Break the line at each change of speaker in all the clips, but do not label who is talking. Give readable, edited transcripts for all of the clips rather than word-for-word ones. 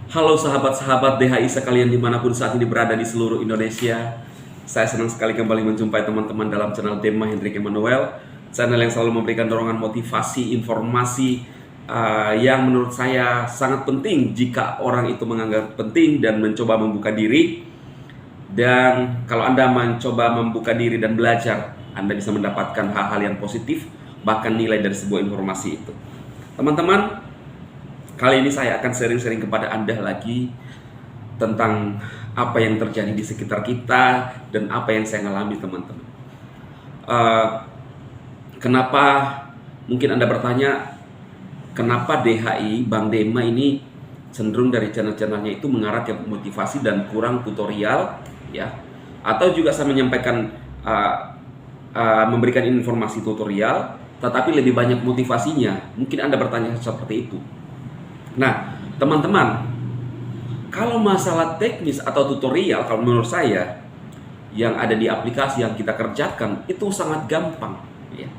Halo sahabat-sahabat DHI sekalian dimanapun saat ini berada di seluruh Indonesia. Saya senang sekali kembali menjumpai teman-teman dalam channel Dema Hendrik Emmanuel, channel yang selalu memberikan dorongan motivasi, informasi yang menurut saya sangat penting jika orang itu menganggap penting dan mencoba membuka diri. Dan kalau Anda mencoba membuka diri dan belajar, Anda bisa mendapatkan hal-hal yang positif, bahkan nilai dari sebuah informasi itu. Teman-teman, kali ini saya akan sharing-sharing kepada Anda lagi tentang apa yang terjadi di sekitar kita dan apa yang saya alami, teman-teman. Kenapa mungkin Anda bertanya, kenapa DHI, Bang Dema ini cenderung dari channel-channelnya itu mengarah ke motivasi dan kurang tutorial, ya? Atau juga saya menyampaikan, memberikan informasi tutorial, tetapi lebih banyak motivasinya. Mungkin Anda bertanya seperti itu. Nah, teman-teman, kalau masalah teknis atau tutorial, kalau menurut saya yang ada di aplikasi yang kita kerjakan itu sangat gampang, ya.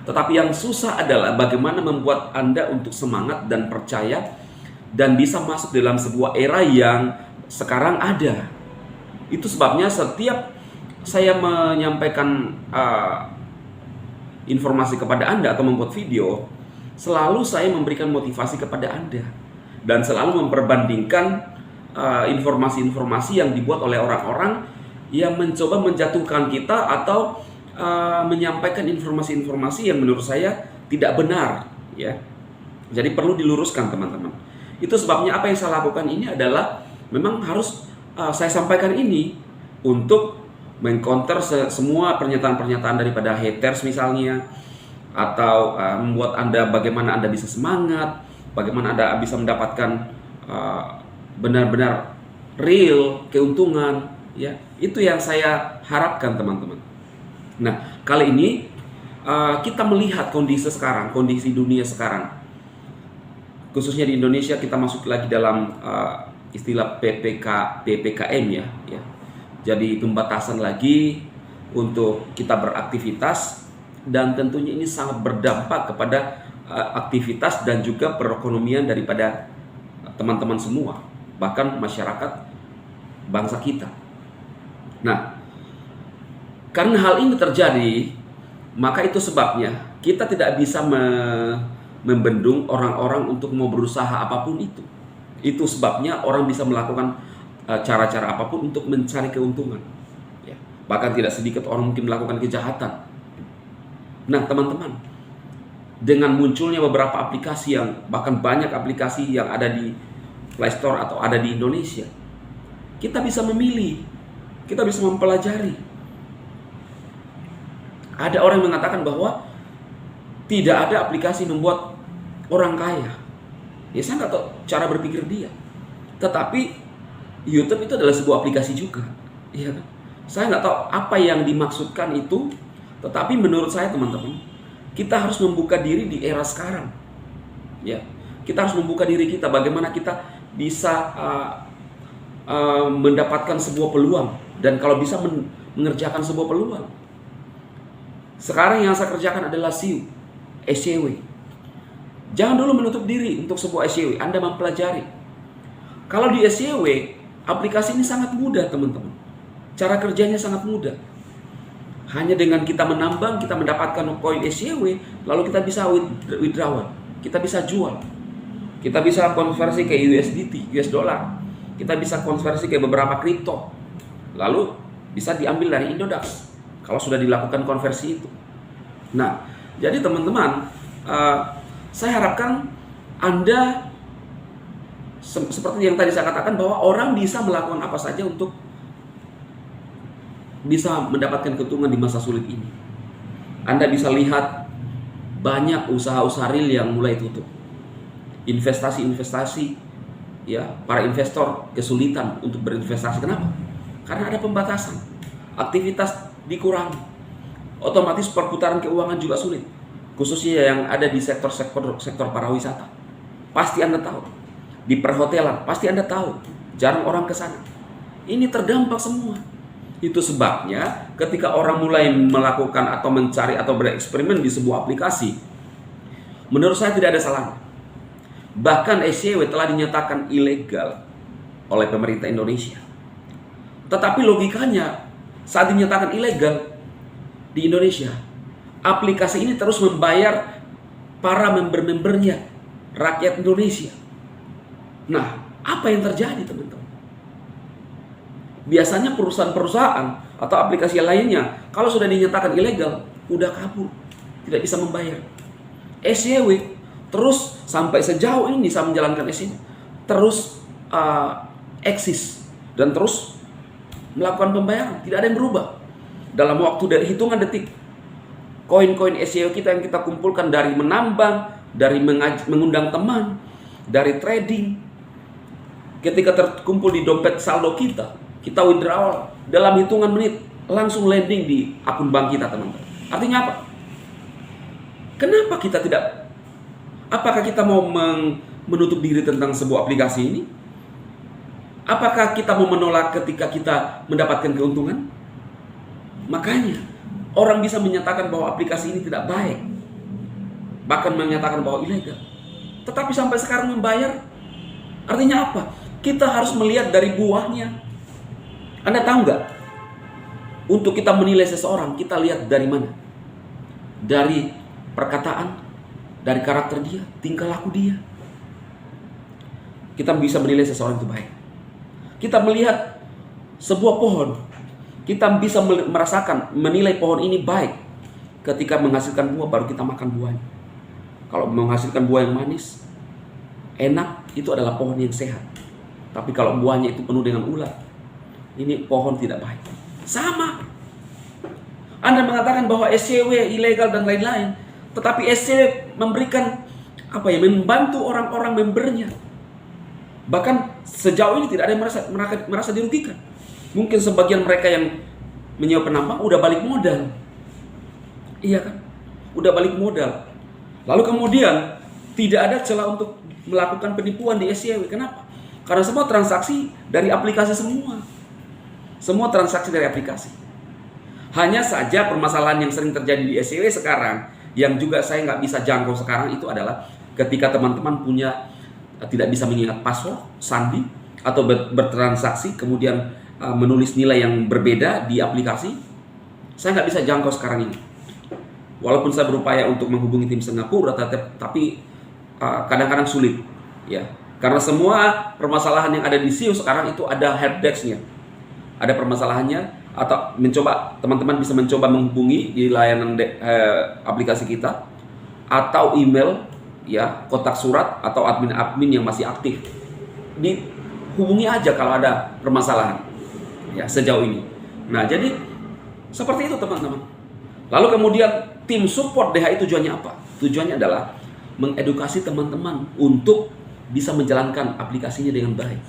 Tetapi yang susah adalah bagaimana membuat Anda untuk semangat dan percaya dan bisa masuk dalam sebuah era yang sekarang ada. Itu sebabnya setiap saya menyampaikan informasi kepada Anda atau membuat video, selalu saya memberikan motivasi kepada Anda dan selalu memperbandingkan informasi-informasi yang dibuat oleh orang-orang yang mencoba menjatuhkan kita atau menyampaikan informasi-informasi yang menurut saya tidak benar, ya. Jadi perlu diluruskan, teman-teman. Itu sebabnya apa yang saya lakukan ini adalah memang harus saya sampaikan ini untuk mengcounter semua pernyataan-pernyataan daripada haters misalnya, atau membuat Anda bagaimana Anda bisa semangat, bagaimana Anda bisa mendapatkan benar-benar real keuntungan, ya. Itu yang saya harapkan, teman-teman. Nah, kali ini kita melihat kondisi sekarang, kondisi dunia sekarang, khususnya di Indonesia. Kita masuk lagi dalam istilah PPKM, ya. Jadi pembatasan lagi untuk kita beraktivitas, dan tentunya ini sangat berdampak kepada aktivitas dan juga perekonomian daripada teman-teman semua, bahkan masyarakat bangsa kita. Nah, karena hal ini terjadi, maka itu sebabnya kita tidak bisa membendung orang-orang untuk mau berusaha apapun itu. Itu sebabnya orang bisa melakukan cara-cara apapun untuk mencari keuntungan, ya. Bahkan tidak sedikit orang mungkin melakukan kejahatan. Nah, teman-teman, dengan munculnya beberapa aplikasi, yang bahkan banyak aplikasi yang ada di Play Store atau ada di Indonesia, kita bisa memilih, kita bisa mempelajari. Ada orang yang mengatakan bahwa tidak ada aplikasi membuat orang kaya. Ya, saya nggak tahu cara berpikir dia. Tetapi YouTube itu adalah sebuah aplikasi juga, ya kan? Saya nggak tahu apa yang dimaksudkan itu. Tetapi menurut saya, teman-teman, kita harus membuka diri di era sekarang, ya. Kita harus membuka diri kita, bagaimana kita bisa mendapatkan sebuah peluang, dan kalau bisa mengerjakan sebuah peluang. Sekarang yang saya kerjakan adalah SEO. Jangan dulu menutup diri untuk sebuah SEO. Anda mempelajari. Kalau di SEO, aplikasi ini sangat mudah, teman-teman. Cara kerjanya sangat mudah. Hanya dengan kita menambang, kita mendapatkan koin SCW, lalu kita bisa withdrawal, kita bisa jual, kita bisa konversi ke USDT, US dollar, kita bisa konversi ke beberapa kripto, lalu bisa diambil dari Indodax kalau sudah dilakukan konversi itu. Nah, jadi teman-teman, saya harapkan Anda seperti yang tadi saya katakan, bahwa orang bisa melakukan apa saja untuk bisa mendapatkan keuntungan di masa sulit ini. Anda bisa lihat banyak usaha-usaha real yang mulai tutup. Investasi-investasi, ya, para investor kesulitan untuk berinvestasi. Kenapa? Karena ada pembatasan. Aktivitas dikurangi. Otomatis perputaran keuangan juga sulit. Khususnya yang ada di sektor pariwisata. Pasti Anda tahu. Di perhotelan, pasti Anda tahu, jarang orang ke sana. Ini terdampak semua. Itu sebabnya ketika orang mulai melakukan atau mencari atau bereksperimen di sebuah aplikasi, menurut saya tidak ada salahnya. Bahkan SCW telah dinyatakan ilegal oleh pemerintah Indonesia. Tetapi logikanya saat dinyatakan ilegal di Indonesia, aplikasi ini terus membayar para member-membernya, rakyat Indonesia. Nah, apa yang terjadi teman-teman? Biasanya perusahaan-perusahaan atau aplikasi lainnya kalau sudah dinyatakan ilegal, udah kabur, tidak bisa membayar. SJW terus sampai sejauh ini bisa menjalankan SJW, terus eksis dan terus melakukan pembayaran, tidak ada yang berubah. Dalam waktu dari hitungan detik, koin-koin SJW kita yang kita kumpulkan dari menambang, dari mengundang teman, dari trading, ketika terkumpul di dompet saldo kita withdrawal dalam hitungan menit, langsung landing di akun bank kita, teman-teman. Artinya apa? Kenapa kita tidak? Apakah kita mau menutup diri tentang sebuah aplikasi ini? Apakah kita mau menolak ketika kita mendapatkan keuntungan? Makanya orang bisa menyatakan bahwa aplikasi ini tidak baik, bahkan menyatakan bahwa ilegal, tetapi sampai sekarang membayar. Artinya apa? Kita harus melihat dari buahnya. Anda tahu nggak? Untuk kita menilai seseorang, kita lihat dari mana? Dari perkataan, dari karakter dia, tingkah laku dia. Kita bisa menilai seseorang itu baik. Kita melihat sebuah pohon, kita bisa merasakan, menilai pohon ini baik ketika menghasilkan buah, baru kita makan buahnya. Kalau menghasilkan buah yang manis, enak, itu adalah pohon yang sehat. Tapi kalau buahnya itu penuh dengan ulat, ini pohon tidak baik. Sama. Anda mengatakan bahwa SJW ilegal dan lain-lain, tetapi SJW memberikan membantu orang-orang membernya. Bahkan sejauh ini tidak ada yang merasa dirugikan. Mungkin sebagian mereka yang menyewa penambang udah balik modal. Iya kan? Udah balik modal. Lalu kemudian tidak ada celah untuk melakukan penipuan di SJW. Kenapa? Karena semua transaksi dari aplikasi semua. Semua transaksi dari aplikasi. Hanya saja permasalahan yang sering terjadi di SJW sekarang, yang juga saya nggak bisa jangkau sekarang, itu adalah ketika teman-teman tidak bisa mengingat password, sandi, atau bertransaksi, kemudian menulis nilai yang berbeda di aplikasi. Saya nggak bisa jangkau sekarang ini. Walaupun saya berupaya untuk menghubungi tim Singapura, tapi kadang-kadang sulit, ya. Karena semua permasalahan yang ada di SEO sekarang itu ada helpdesk-nya, ada permasalahannya, atau teman-teman bisa mencoba menghubungi di layanan aplikasi kita, atau email, ya, kotak surat, atau admin-admin yang masih aktif. Dihubungi aja kalau ada permasalahan, ya, sejauh ini. Nah, jadi seperti itu teman-teman. Lalu kemudian tim support DHI tujuannya apa? Tujuannya adalah mengedukasi teman-teman untuk bisa menjalankan aplikasinya dengan baik.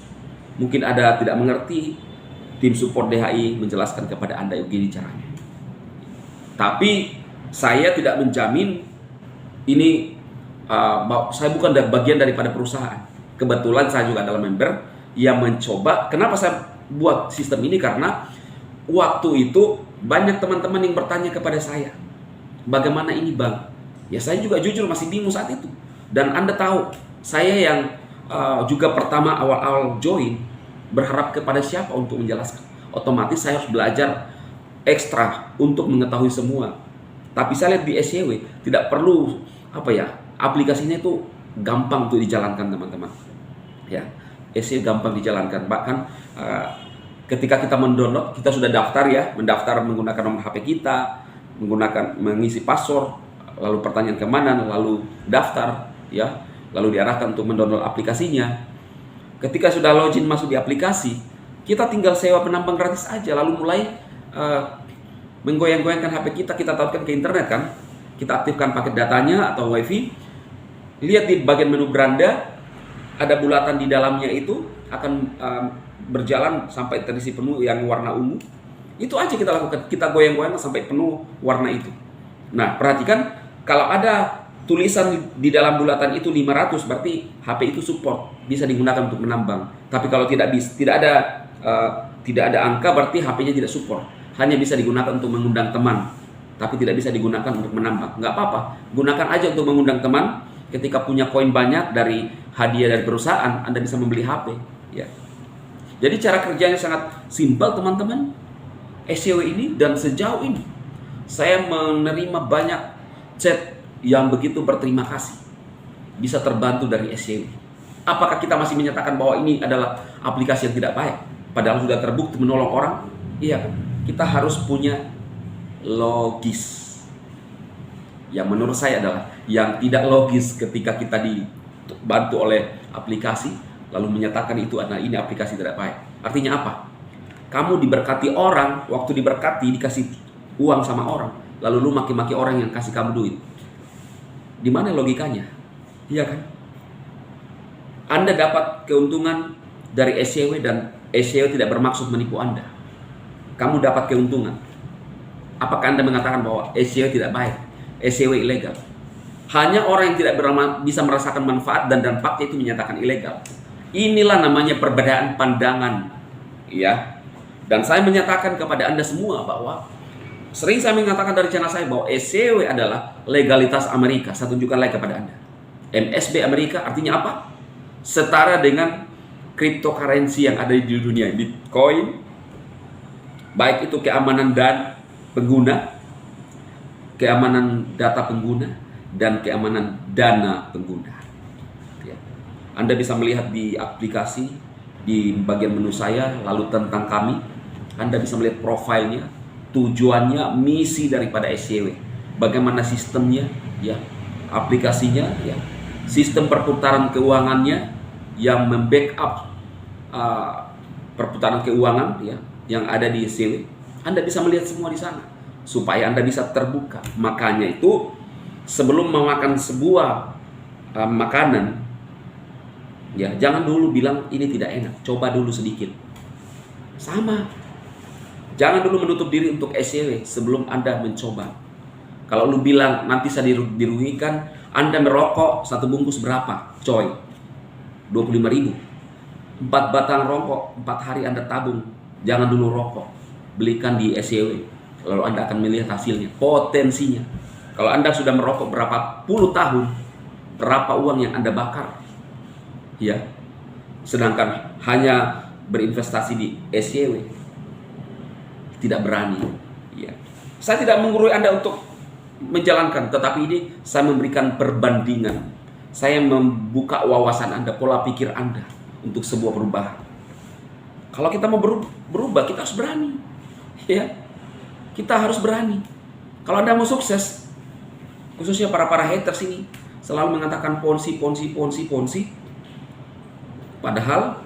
Mungkin ada tidak mengerti, tim support DHI menjelaskan kepada Anda begini caranya. Tapi saya tidak menjamin ini. Saya bukan bagian daripada perusahaan. Kebetulan saya juga adalah member yang mencoba. Kenapa saya buat sistem ini? Karena waktu itu banyak teman-teman yang bertanya kepada saya, bagaimana ini bang? Ya saya juga jujur masih bingung saat itu. Dan Anda tahu, saya yang juga pertama awal-awal join, berharap kepada siapa untuk menjelaskan. Otomatis saya harus belajar ekstra untuk mengetahui semua. Tapi saya lihat di SJW tidak perlu aplikasinya itu gampang untuk dijalankan teman-teman. Ya, SJW gampang dijalankan. Bahkan ketika kita mendownload, kita sudah daftar ya, mendaftar menggunakan nomor HP kita, mengisi password, lalu pertanyaan kemana, lalu daftar, ya, lalu diarahkan untuk mendownload aplikasinya. Ketika sudah login masuk di aplikasi, kita tinggal sewa penambang gratis aja, lalu mulai menggoyang-goyangkan HP kita tautkan ke internet kan, kita aktifkan paket datanya atau wifi. Lihat di bagian menu beranda, ada bulatan di dalamnya itu akan berjalan sampai terisi penuh yang warna ungu. Itu aja kita lakukan, kita goyang-goyang sampai penuh warna itu. Nah, perhatikan kalau ada tulisan di dalam bulatan itu 500, berarti HP itu support, bisa digunakan untuk menambang. Tapi kalau tidak ada angka, berarti HP-nya tidak support, hanya bisa digunakan untuk mengundang teman, tapi tidak bisa digunakan untuk menambang. Nggak apa-apa, gunakan aja untuk mengundang teman. Ketika punya koin banyak dari hadiah dari perusahaan, Anda bisa membeli HP, ya. Jadi cara kerjanya sangat simpel teman-teman, SCW ini. Dan sejauh ini saya menerima banyak chat yang begitu berterima kasih bisa terbantu dari SCW. Apakah kita masih menyatakan bahwa ini adalah aplikasi yang tidak baik, padahal sudah terbukti menolong orang? Iya, kita harus punya logis. Yang menurut saya adalah yang tidak logis ketika kita dibantu oleh aplikasi lalu menyatakan itu adalah ini aplikasi tidak baik. Artinya apa? Kamu diberkati orang, waktu diberkati dikasih uang sama orang, lalu lu maki-maki orang yang kasih kamu duit. Di mana logikanya? Iya kan? Anda dapat keuntungan dari SCW dan SCW tidak bermaksud menipu Anda. Kamu dapat keuntungan. Apakah Anda mengatakan bahwa SCW tidak baik? SCW ilegal? Hanya orang yang tidak bisa merasakan manfaat dan dampaknya itu menyatakan ilegal. Inilah namanya perbedaan pandangan. Ya. Dan saya menyatakan kepada Anda semua bahwa sering saya mengatakan dari channel saya bahwa SCW adalah legalitas Amerika. Saya tunjukkan lagi kepada Anda. MSB Amerika artinya apa? Setara dengan cryptocurrency yang ada di dunia, Bitcoin, baik itu keamanan dan pengguna, keamanan data pengguna, dan keamanan dana pengguna. Ya. Anda bisa melihat di aplikasi, di bagian menu saya, lalu tentang kami. Anda bisa melihat profilnya, tujuannya, misi daripada SCW, bagaimana sistemnya, ya, aplikasinya, ya, sistem perputaran keuangannya yang membackup perputaran keuangan, ya, yang ada di SCW. Anda bisa melihat semua di sana supaya Anda bisa terbuka. Makanya itu sebelum memakan sebuah makanan, ya, jangan dulu bilang ini tidak enak, coba dulu sedikit. Sama. Jangan dulu menutup diri untuk SCW sebelum Anda mencoba. Kalau lu bilang nanti saya dirugikan, Anda merokok satu bungkus berapa? Coy, 25.000. 4 batang rokok, 4 hari Anda tabung. Jangan dulu rokok, belikan di SCW. Lalu Anda akan melihat hasilnya, potensinya. Kalau Anda sudah merokok berapa puluh tahun, berapa uang yang Anda bakar, ya. Sedangkan hanya berinvestasi di SCW, tidak berani, ya. Saya tidak menggurui Anda untuk menjalankan, tetapi ini saya memberikan perbandingan. Saya membuka wawasan Anda, pola pikir Anda untuk sebuah perubahan. Kalau kita mau berubah, kita harus berani, ya. Kita harus berani. Kalau Anda mau sukses, khususnya para haters ini selalu mengatakan ponzi. Padahal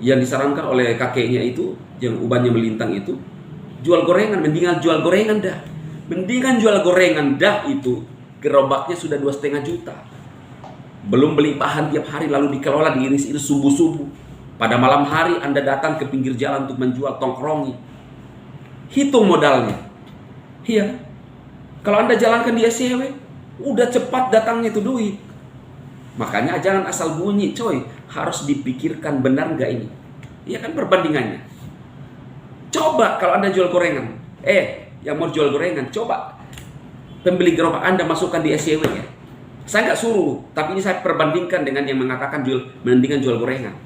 yang disarankan oleh kakeknya itu, yang ubannya melintang itu, jual gorengan, mendingan jual gorengan dah. Mendingan jual gorengan dah itu, gerobaknya sudah 2,5 juta. Belum beli bahan tiap hari lalu dikelola, diiris itu subuh-subuh. Pada malam hari Anda datang ke pinggir jalan untuk menjual, tongkrongi. Hitung modalnya. Iya. Kalau Anda jalankan di SCW, udah cepat datangnya itu duit. Makanya jangan asal bunyi, coy. Harus dipikirkan benar nggak ini. Iya kan perbandingannya. Coba kalau Anda jual gorengan. Yang mau jual gorengan, coba pembeli gerobak Anda masukkan di SCW ya. Saya nggak suruh, tapi ini saya perbandingkan dengan yang mengatakan mendingan jual gorengan.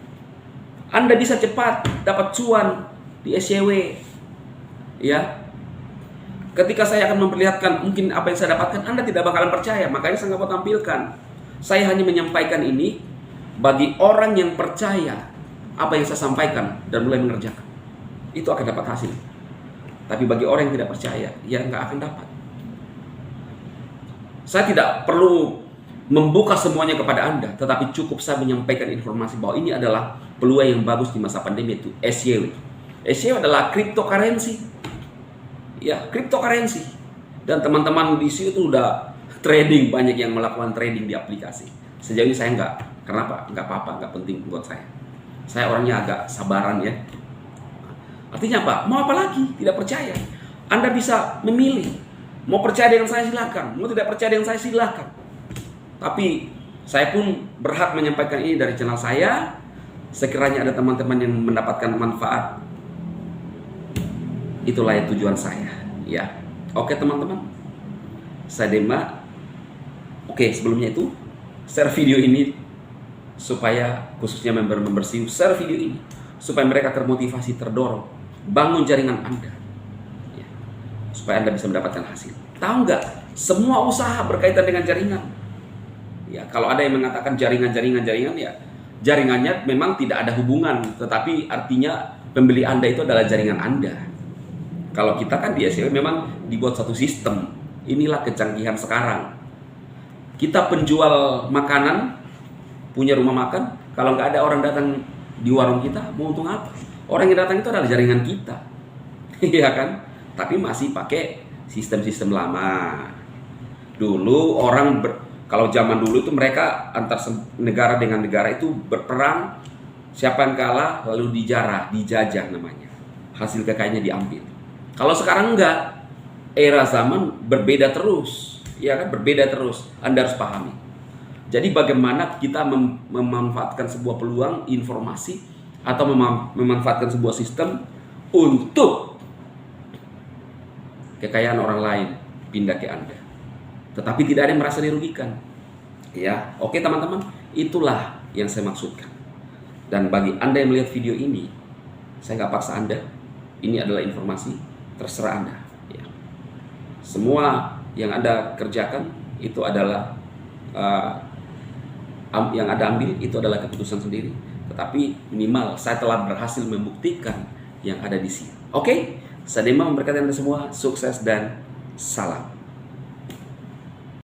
Anda bisa cepat dapat cuan di SCW. Ya. Ketika saya akan memperlihatkan mungkin apa yang saya dapatkan, Anda tidak bakalan percaya. Makanya saya nggak mau tampilkan. Saya hanya menyampaikan ini bagi orang yang percaya apa yang saya sampaikan dan mulai mengerjakan. Itu akan dapat hasil. Tapi bagi orang yang tidak percaya, ya nggak akan dapat. Saya tidak perlu membuka semuanya kepada Anda, tetapi cukup saya menyampaikan informasi bahwa ini adalah peluang yang bagus di masa pandemi, itu SCW. SCW adalah cryptocurrency. Ya, cryptocurrency. Dan teman-teman di situ udah trading, banyak yang melakukan trading di aplikasi. Sejauh ini saya enggak. Kenapa? Enggak apa-apa, enggak penting buat saya. Saya orangnya agak sabaran ya. Artinya apa? Mau apa lagi? Tidak percaya. Anda bisa memilih. Mau percaya dengan saya silakan, mau tidak percaya dengan saya silakan. Tapi saya pun berhak menyampaikan ini dari channel saya. Sekiranya ada teman-teman yang mendapatkan manfaat, itulah yang tujuan saya. Ya, oke teman-teman. Saya Dema. Oke, sebelumnya itu share video ini supaya khususnya member-member share video ini supaya mereka termotivasi, terdorong. Bangun jaringan Anda, ya, supaya Anda bisa mendapatkan hasil. Tahu nggak? Semua usaha berkaitan dengan jaringan. Ya, kalau ada yang mengatakan jaringan, ya, jaringannya memang tidak ada hubungan, tetapi artinya pembeli Anda itu adalah jaringan Anda. Kalau kita kan di SEO memang dibuat satu sistem. Inilah kecanggihan sekarang. Kita penjual makanan, punya rumah makan, kalau nggak ada orang datang di warung kita, mau untung apa? Orang yang datang itu adalah jaringan kita. Iya kan? Tapi masih pakai sistem-sistem lama. Dulu kalau zaman dulu itu mereka antar negara dengan negara itu berperang, siapa yang kalah lalu dijajah namanya. Hasil kekayaannya diambil. Kalau sekarang enggak, era zaman berbeda terus, ya kan, berbeda terus. Anda harus pahami. Jadi bagaimana kita memanfaatkan sebuah peluang informasi atau memanfaatkan sebuah sistem untuk kekayaan orang lain pindah ke Anda. Tetapi tidak ada yang merasa dirugikan. Ya, oke teman-teman, itulah yang saya maksudkan. Dan bagi Anda yang melihat video ini, saya nggak paksa Anda. Ini adalah informasi. Terserah Anda, ya. Semua yang Anda kerjakan itu adalah yang Anda ambil itu adalah keputusan sendiri. Tetapi minimal saya telah berhasil membuktikan yang ada di sini. Oke, saya Dema memberkati Anda semua, sukses dan salam.